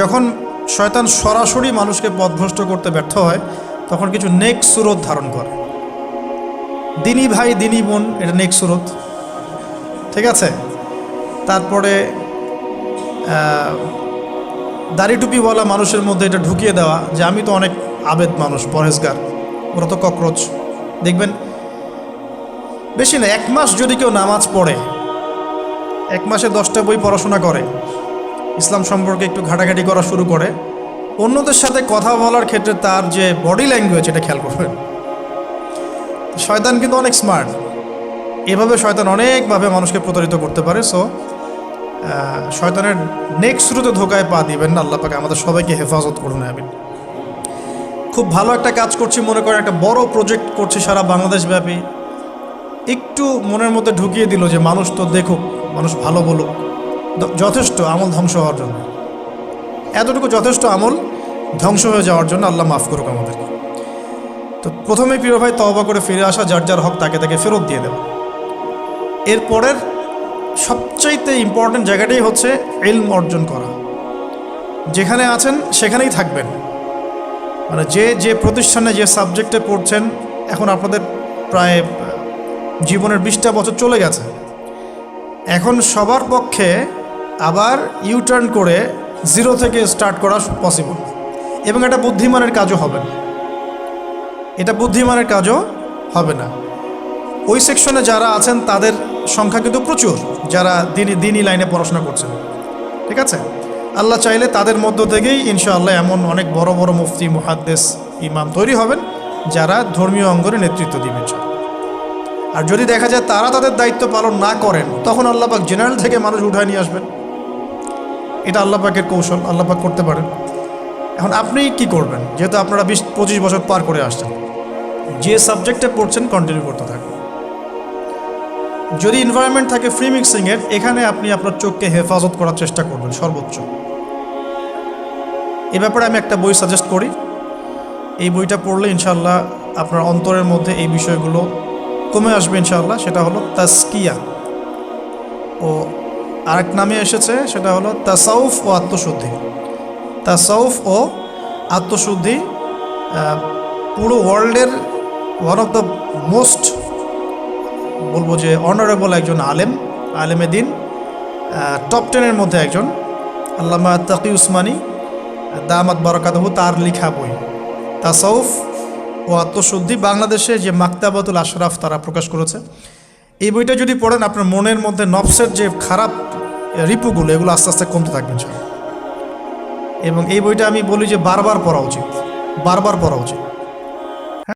যখন শয়তান সরাসরি মানুষকে পথভ্রষ্ট করতে ব্যর্থ হয় তখন কিছু নেক সুরত ধারণ করে। দিনী ভাই দিনী বোন, এটা নেক সুরত, ঠিক আছে। তারপরে দাড়ি টুপিওয়ালা মানুষের মধ্যে এটা ঢুকিয়ে দেওয়া যে আমি তো অনেক আবেদ মানুষ, পরহেজগার, ওরা তো ককরোচ। দেখবেন বেশি না, 1 মাস যদি কেউ নামাজ পড়ে, 1 মাসে 10টা বই পড়াশোনা করে, ইসলাম সম্পর্কে একটু ঘাটাঘাটি করা শুরু করে, অন্যদের সাথে কথা বলার ক্ষেত্রে তার যে বডি ল্যাঙ্গুয়েজ, এটা খেয়াল করবেন। শয়তান কিন্তু অনেক স্মার্ট, এভাবে শয়তান অনেকভাবে মানুষকে প্রতারিত করতে পারে। সো শয়তানের নেক্সট শুরুতে ধোকায় পা দিবেন না। আল্লাহ পাক আমাদের সবাইকে হেফাজত করুন, আমিন। খুব ভালো একটা কাজ করছি মনে করেন, একটা বড় প্রজেক্ট করছি সারা বাংলাদেশ ব্যাপী, একটু মনের মধ্যে ঢুকিয়ে দিল যে মানুষ তো দেখুক, মানুষ ভালো বলুক, যথেষ্ট আমল ধ্বংস হওয়ার জন্য। এতটুকু যথেষ্ট আমল ধ্বংস হয়ে যাওয়ার জন্য। আল্লাহ মাফ করুক আমাদেরকে। তো প্রথমে প্রিয় ভাই তওবা করে ফিরে আসা, যার যার হক তাকে তাকে ফেরত দিয়ে দেওয়া। এরপরের সবচাইতে ইম্পর্টেন্ট জায়গাটাই হচ্ছে ইলম অর্জন করা। যেখানে আছেন সেখানেই থাকবেন, মানে যে যে প্রতিষ্ঠানে যে সাবজেক্টে পড়ছেন, এখন আপনাদের প্রায় জীবনের 20টা বছর চলে গেছে। এখন সবার পক্ষে আবার ইউটার্ন করে 0 থেকে স্টার্ট করা পসিবল, এবং এটা বুদ্ধিমানের কাজও হবে না। এটা বুদ্ধিমানের কাজও হবে না। ওই সেকশনে যারা আছেন তাদের সংখ্যা কিন্তু প্রচুর, যারা দিনী লাইনে পড়াশোনা করছেন, ঠিক আছে। আল্লাহ চাইলে তাদের মধ্য থেকেই ইনশাআল্লাহ এমন অনেক বড় বড় মুফতি, মুহাদ্দিস, ইমাম তৈরি হবেন যারা ধর্মীয় অঙ্গনে নেতৃত্ব দিবেন। আর যদি দেখা যায় তারা তাদের দায়িত্ব পালন না করেন, তখন আল্লাহ পাক জেনারেল থেকে মানুষ উঠায় নিয়ে আসবেন। এটা আল্লাহ পাকের কৌশল, আল্লাহ পাক করতে পারেন। এখন আপনি কি করবেন? যেহেতু আপনারা 20-25 বছর পার করে আসছেন, যে সাবজেক্টে পড়ছেন কন্টিনিউ করতে থাকবেন। যদি এনভায়রনমেন্ট থাকে ফ্রি মিক্সিংয়ের, এখানে আপনি আপনার চোখকে হেফাজত করার চেষ্টা করবেন সর্বোচ্চ। এ ব্যাপারে আমি একটা বই সাজেস্ট করি। এই বইটা পড়লে ইনশাআল্লাহ আপনার অন্তরের মধ্যে এই বিষয়গুলো কমে আসবে ইনশাআল্লাহ। সেটা হলো তাসকিয়া, ও আরেক নামে এসেছে, সেটা হলো তাসাউফ ও আত্মশুদ্ধি। তাসাউফ ও আত্মশুদ্ধি পুরো ওয়ার্ল্ডের ওয়ান অফ দ্য মোস্ট, বলবো যে অনারেবল একজন আলেমে দিন, টপ 10-এর মধ্যে একজন, আল্লামা তাকি উসমানী দামাত বারাকাতুহু, তার লেখা বই তাসাউফ ও আত্মশুদ্ধি। বাংলাদেশে যে মাকতাবাতুল আশরাফ তারা প্রকাশ করেছে। এই বইটা যদি পড়েন, আপনার মনের মধ্যে নফসের যে খারাপ রিপুগুলো, এগুলো আস্তে আস্তে কমতে থাকবেন। এবং এই বইটা আমি বলি যে বারবার পড়া উচিত, বারবার পড়া উচিত।